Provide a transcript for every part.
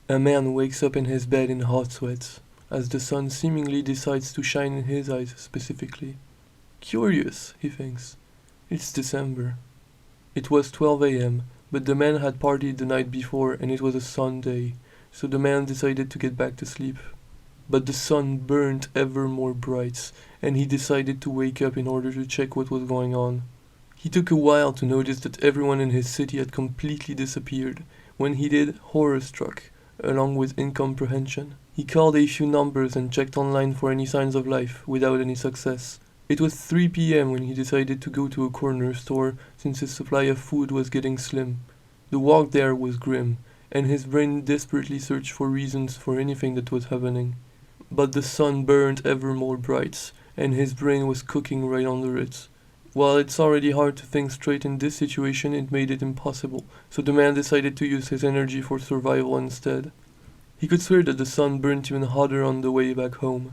A man wakes up in his bed in hot sweats, as the sun seemingly decides to shine in his eyes specifically. Curious, he thinks. It's December. It was 12 a.m., but the man had partied the night before and it was a Sunday, so the man decided to get back to sleep. But the sun burned ever more bright, and he decided to wake up in order to check what was going on. He took a while to notice that everyone in his city had completely disappeared. When he did, horror struck, along with incomprehension. He called a few numbers and checked online for any signs of life, without any success. It was 3 p.m. when he decided to go to a corner store since his supply of food was getting slim. The walk there was grim, and his brain desperately searched for reasons for anything that was happening. But the sun burned ever more bright, and his brain was cooking right under it. While it's already hard to think straight in this situation, it made it impossible, so the man decided to use his energy for survival instead. He could swear that the sun burnt even hotter on the way back home.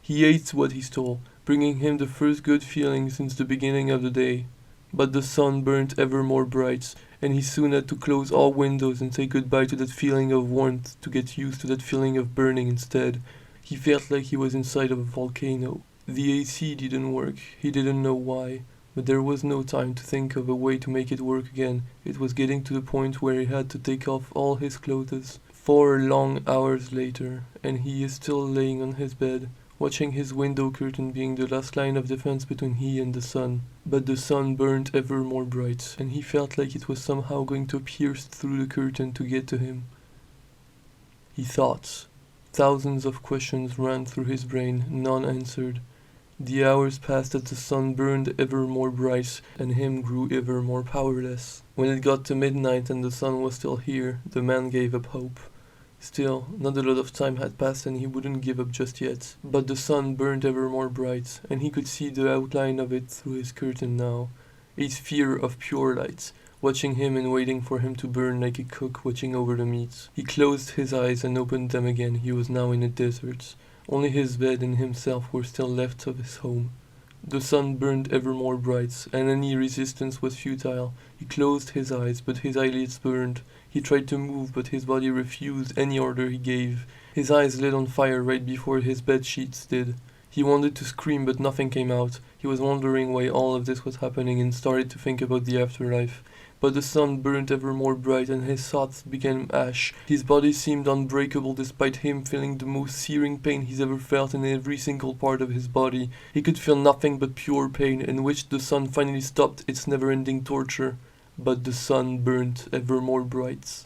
He ate what he stole, bringing him the first good feeling since the beginning of the day. But the sun burnt ever more bright, and he soon had to close all windows and say goodbye to that feeling of warmth to get used to that feeling of burning instead. He felt like he was inside of a volcano. The AC didn't work, he didn't know why. But there was no time to think of a way to make it work again. It was getting to the point where he had to take off all his clothes. 4 long hours later, and he is still laying on his bed, watching his window curtain being the last line of defense between he and the sun. But the sun burned ever more bright, and he felt like it was somehow going to pierce through the curtain to get to him. He thought. Thousands of questions ran through his brain, none answered. The hours passed as the sun burned ever more bright, and him grew ever more powerless. When it got to midnight and the sun was still here, the man gave up hope. Still, not a lot of time had passed and he wouldn't give up just yet. But the sun burned ever more bright, and he could see the outline of it through his curtain now. A sphere of pure light, watching him and waiting for him to burn like a cook watching over the meat. He closed his eyes and opened them again. He was now in a desert. Only his bed and himself were still left of his home. The sun burned ever more bright, and any resistance was futile. He closed his eyes, but his eyelids burned. He tried to move, but his body refused any order he gave. His eyes lit on fire right before his bed sheets did. He wanted to scream, but nothing came out. He was wondering why all of this was happening and started to think about the afterlife. But the sun burned ever more bright and his thoughts became ash. His body seemed unbreakable despite him feeling the most searing pain he's ever felt in every single part of his body. He could feel nothing but pure pain, in which the sun finally stopped its never-ending torture. But the sun burned ever more bright.